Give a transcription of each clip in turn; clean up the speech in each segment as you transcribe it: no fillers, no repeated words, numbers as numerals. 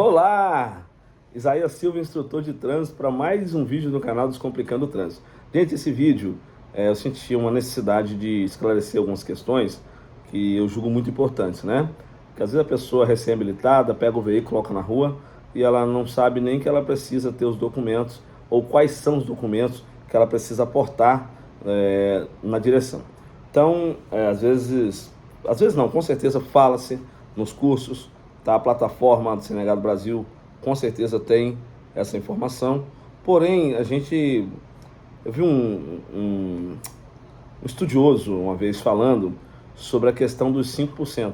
Olá! Isaías Silva, instrutor de trânsito, para mais um vídeo no canal Descomplicando o Trânsito. Gente, esse vídeo eu senti uma necessidade de esclarecer algumas questões que eu julgo muito importantes, né? Porque às vezes a pessoa recém-habilitada pega o veículo, coloca na rua e ela não sabe nem que ela precisa ter os documentos ou quais são os documentos que ela precisa aportar na direção. Então, às vezes não, com certeza fala-se nos cursos, tá? A plataforma do CNH do Brasil com certeza tem essa informação, porém eu vi um estudioso uma vez falando sobre a questão dos 5%,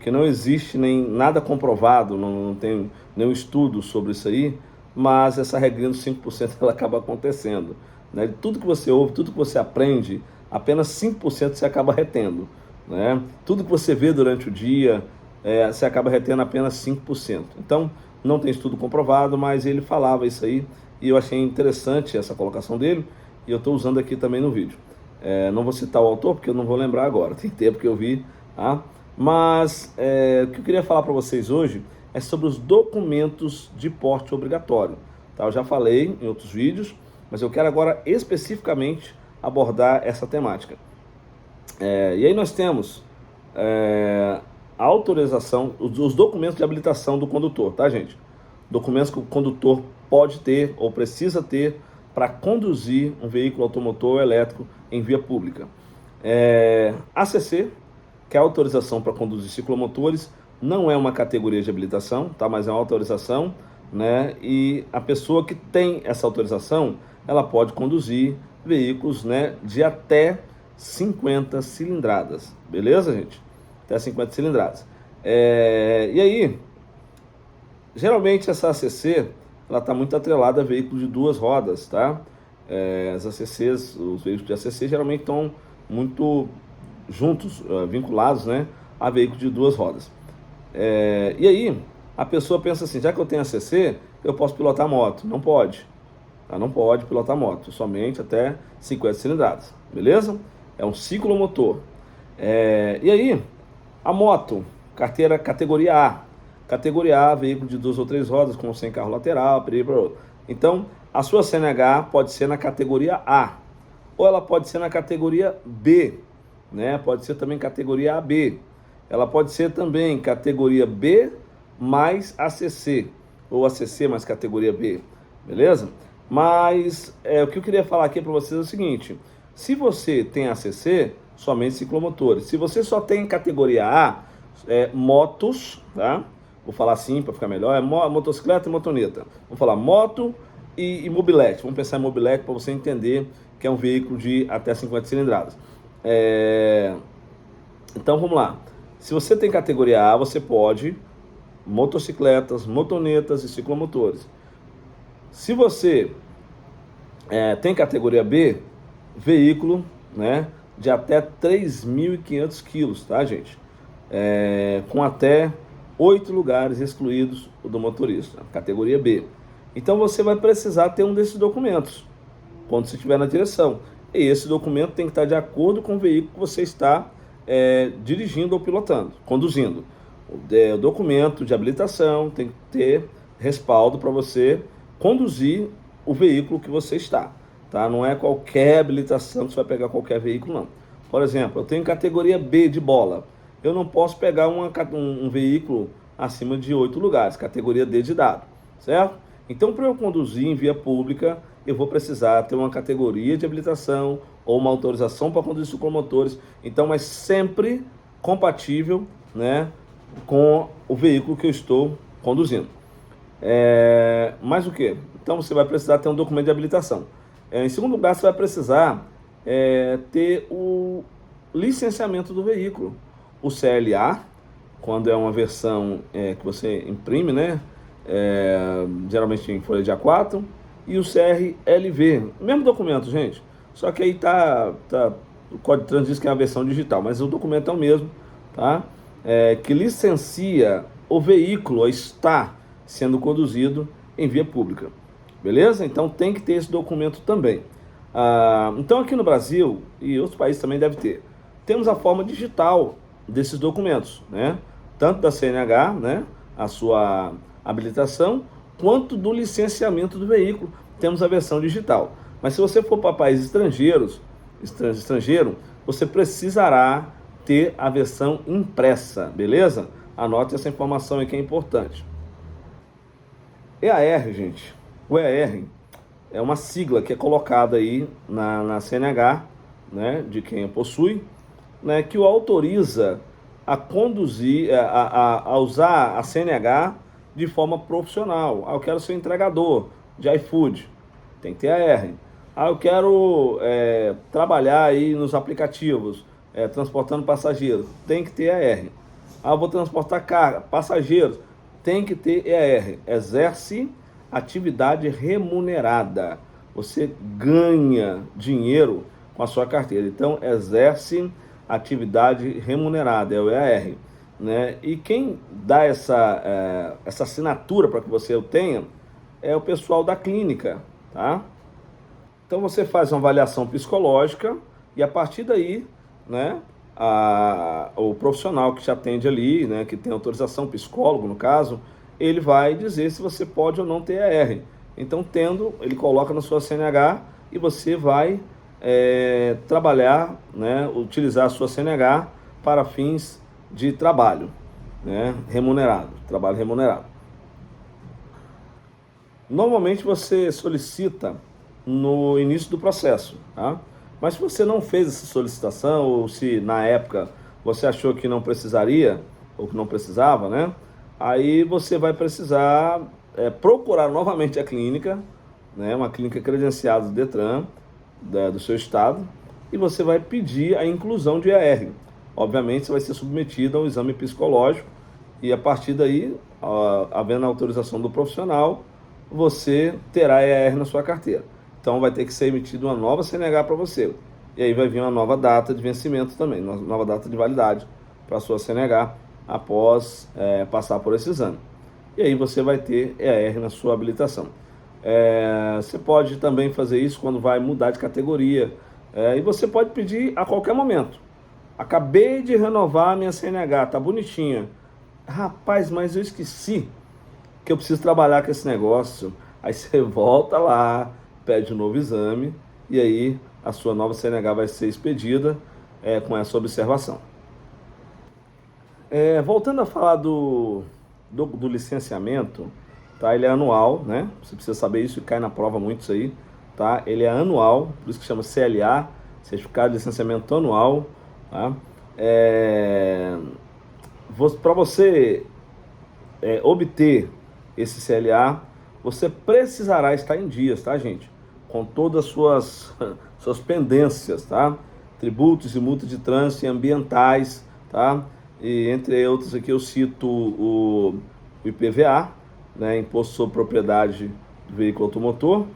que não existe nem nada comprovado, não tem nenhum estudo sobre isso aí, mas essa regrinha dos 5% ela acaba acontecendo, né? Tudo que você ouve, tudo que você aprende, apenas 5% você acaba retendo, né? Tudo que você vê durante o dia, você acaba retendo apenas 5%. Então, não tem estudo comprovado, mas ele falava isso aí e eu achei interessante essa colocação dele e eu estou usando aqui também no vídeo. Não vou citar o autor porque eu não vou lembrar agora, tem tempo que eu vi, tá? Mas o que eu queria falar para vocês hoje é sobre os documentos de porte obrigatório, tá? Eu já falei em outros vídeos, mas eu quero agora especificamente abordar essa temática. E aí nós temos a autorização, os documentos de habilitação do condutor, tá, gente? Documentos que o condutor pode ter ou precisa ter para conduzir um veículo automotor ou elétrico em via pública. ACC, que é a autorização para conduzir ciclomotores, não é uma categoria de habilitação, tá? Mas é uma autorização, né? E a pessoa que tem essa autorização, ela pode conduzir veículos, né, de até 50 cilindradas, beleza, gente? Até 50 cilindradas. E aí, geralmente essa ACC, ela está muito atrelada a veículos de duas rodas, tá? As ACCs, os veículos de ACC geralmente estão muito juntos, vinculados, né, a veículos de duas rodas. E aí, a pessoa pensa assim, já que eu tenho ACC, eu posso pilotar moto. Não pode. Não pode pilotar moto, somente até 50 cilindradas, beleza? É um ciclomotor. E aí, a moto, carteira categoria A. Categoria A, veículo de duas ou três rodas, com sem carro lateral, então, a sua CNH pode ser na categoria A, ou ela pode ser na categoria B, né? Pode ser também categoria AB. Ela pode ser também categoria B mais ACC, ou ACC mais categoria B, beleza? Mas o que eu queria falar aqui para vocês é o seguinte: se você tem ACC, somente ciclomotores. Se você só tem categoria A, motos, tá? Vou falar assim para ficar melhor, motocicleta e motoneta. Vamos falar moto e mobilete. Vamos pensar em mobilete para você entender que é um veículo de até 50 cilindradas. Então vamos lá. Se você tem categoria A, você pode motocicletas, motonetas e ciclomotores. Se você tem categoria B, veículo, né, de até 3.500 quilos, tá, gente? Com até 8 lugares excluídos do motorista, categoria B. Então você vai precisar ter um desses documentos quando você estiver na direção. E esse documento tem que estar de acordo com o veículo que você está dirigindo ou pilotando, conduzindo. O documento de habilitação tem que ter respaldo para você conduzir o veículo que você está, tá? Não é qualquer habilitação que você vai pegar qualquer veículo, não. Por exemplo, eu tenho categoria B de bola. Eu não posso pegar um veículo acima de 8 lugares, categoria D de dado, certo? Então, para eu conduzir em via pública, eu vou precisar ter uma categoria de habilitação ou uma autorização para conduzir ciclomotores. Então, mas sempre compatível, né, com o veículo que eu estou conduzindo. Mais o que? Então você vai precisar ter um documento de habilitação. Em segundo lugar, você vai precisar ter o licenciamento do veículo. O CLA, quando é uma versão que você imprime, né? Geralmente em folha de A4, e o CRLV, mesmo documento, gente. Só que aí o Código de Trânsito diz que é a versão digital, mas o documento é o mesmo, tá? Que licencia o veículo a estar sendo conduzido em via pública, beleza? Então tem que ter esse documento também. Então aqui no Brasil e outros países também deve ter. Temos a forma digital desses documentos, né? Tanto da CNH, né? A sua habilitação, quanto do licenciamento do veículo. Temos a versão digital. Mas se você for para países estrangeiro, você precisará ter a versão impressa, beleza? Anote essa informação aí que é importante. EAR, gente. O EAR é uma sigla que é colocada aí na CNH, né, de quem possui, né, que o autoriza a conduzir, a usar a CNH de forma profissional. Eu quero ser entregador de iFood, tem que ter EAR. Eu quero trabalhar aí nos aplicativos, transportando passageiros, tem que ter EAR. Eu vou transportar carga, passageiros, tem que ter EAR. Exerce atividade remunerada. Você ganha dinheiro com a sua carteira. Então, exerce atividade remunerada, é o EAR. Né? E quem dá essa assinatura para que você o tenha é o pessoal da clínica. Tá? Então, você faz uma avaliação psicológica e, a partir daí, né, o profissional que te atende ali, né, que tem autorização, psicólogo no caso, ele vai dizer se você pode ou não ter EAR. Então, ele coloca na sua CNH e você vai trabalhar, né, utilizar a sua CNH para fins de trabalho, né, trabalho remunerado. Normalmente você solicita no início do processo, tá? Mas se você não fez essa solicitação, ou se na época você achou que não precisaria, ou que não precisava, né? Aí você vai precisar procurar novamente a clínica, né? Uma clínica credenciada do Detran, do seu estado, e você vai pedir a inclusão de EAR. Obviamente você vai ser submetido ao exame psicológico, e a partir daí, havendo a autorização do profissional, você terá EAR na sua carteira. Então vai ter que ser emitida uma nova CNH para você. E aí vai vir uma nova data de vencimento também, uma nova data de validade para a sua CNH após passar por esse exame. E aí você vai ter EAR na sua habilitação. Você pode também fazer isso quando vai mudar de categoria. E você pode pedir a qualquer momento. Acabei de renovar a minha CNH, tá bonitinha. Rapaz, mas eu esqueci que eu preciso trabalhar com esse negócio. Aí você volta lá, pede um novo exame e aí a sua nova CNH vai ser expedida com essa observação. Voltando a falar do licenciamento, tá? Ele é anual, né? Você precisa saber isso e cai na prova muito isso aí, tá? Ele é anual, por isso que chama CLA, Certificado de Licenciamento Anual, tá? Para você obter esse CLA, você precisará estar em dias, tá, gente? Com todas as suas pendências, tá? Tributos e multas de trânsito e ambientais, tá? E entre outros aqui eu cito o IPVA, né? Imposto sobre Propriedade do Veículo Automotor,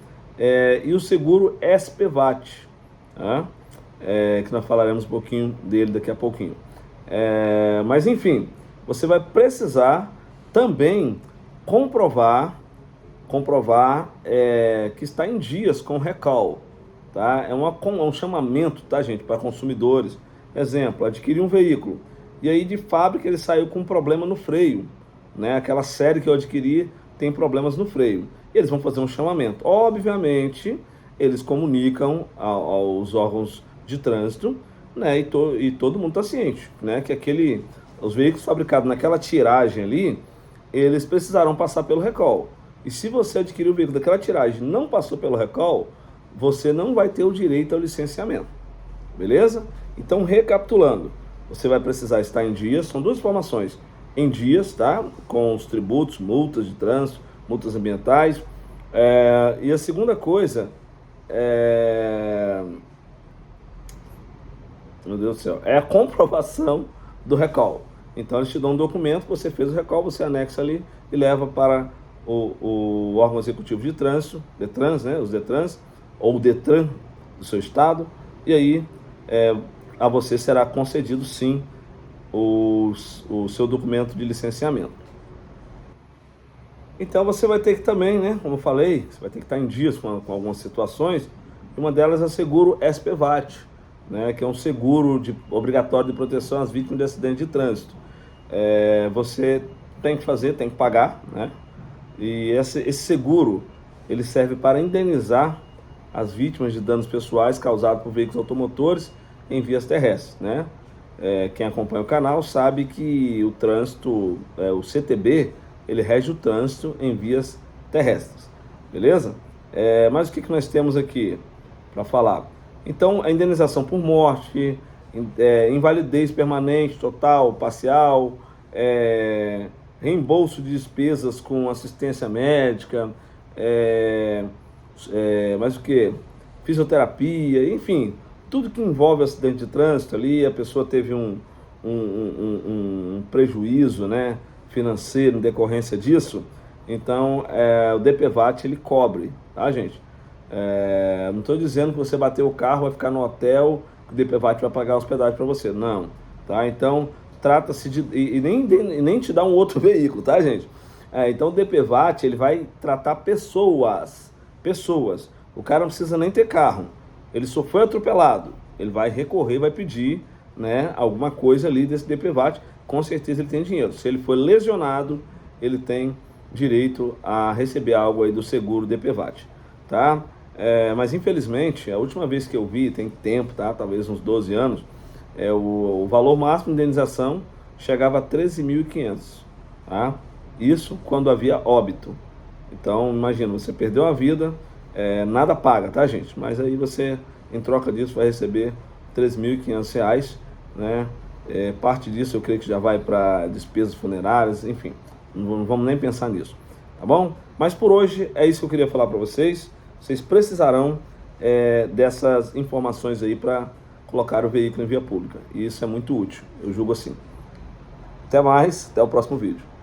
e o seguro SPVAT, tá? Que nós falaremos um pouquinho dele daqui a pouquinho. Mas enfim, você vai precisar também comprovar que está em dias com recall, tá? É um chamamento, tá, gente, para consumidores. Exemplo, adquirir um veículo e aí de fábrica ele saiu com um problema no freio, né? Aquela série que eu adquiri tem problemas no freio. Eles vão fazer um chamamento. Obviamente, eles comunicam aos órgãos de trânsito, né? E todo mundo está ciente, né? Que os veículos fabricados naquela tiragem ali, eles precisarão passar pelo recall. E se você adquirir o veículo daquela tiragem e não passou pelo recall, você não vai ter o direito ao licenciamento. Beleza? Então, recapitulando, você vai precisar estar em dias, são duas informações. Em dias, tá? Com os tributos, multas de trânsito, multas ambientais. E a segunda coisa meu Deus do céu, é a comprovação do recall. Então eles te dão um documento, você fez o recall, você anexa ali e leva para o órgão executivo de trânsito, Detrans, né, os Detrans, ou o Detran do seu estado, e aí a você será concedido sim o seu documento de licenciamento. Então você vai ter que também, né, como eu falei, você vai ter que estar em dias com algumas situações, e uma delas é o seguro SPVAT, né, que é um seguro obrigatório de proteção às vítimas de acidente de trânsito. Você tem que pagar, né, E esse seguro, ele serve para indenizar as vítimas de danos pessoais causados por veículos automotores em vias terrestres, né? Quem acompanha o canal sabe que o trânsito, o CTB, ele rege o trânsito em vias terrestres, beleza? Mas o que nós temos aqui para falar? Então, a indenização por morte, invalidez permanente, total, parcial, reembolso de despesas com assistência médica, mais o que? Fisioterapia, enfim, tudo que envolve acidente de trânsito ali, a pessoa teve um prejuízo, né, financeiro em decorrência disso, então o DPVAT ele cobre, tá, gente? Não estou dizendo que você bater o carro, vai ficar no hotel, que o DPVAT vai pagar a hospedagem para você, não, tá? Então, trata-se de... E nem te dá um outro veículo, tá, gente? Então, o DPVAT, ele vai tratar pessoas. O cara não precisa nem ter carro, ele só foi atropelado, ele vai recorrer, vai pedir, né, alguma coisa ali desse DPVAT, com certeza ele tem dinheiro. Se ele foi lesionado, ele tem direito a receber algo aí do seguro DPVAT, tá? Mas infelizmente, a última vez que eu vi, tem tempo, tá? Talvez uns 12 anos, o valor máximo de indenização chegava a 13.500, tá? Isso quando havia óbito. Então, imagina, você perdeu a vida, nada paga, tá, gente? Mas aí você, em troca disso, vai receber R$3.500, né? Parte disso eu creio que já vai para despesas funerárias, enfim, não vamos nem pensar nisso, tá bom? Mas por hoje é isso que eu queria falar para vocês. Vocês precisarão dessas informações aí para colocar o veículo em via pública, e isso é muito útil, eu julgo assim. Até mais, até o próximo vídeo.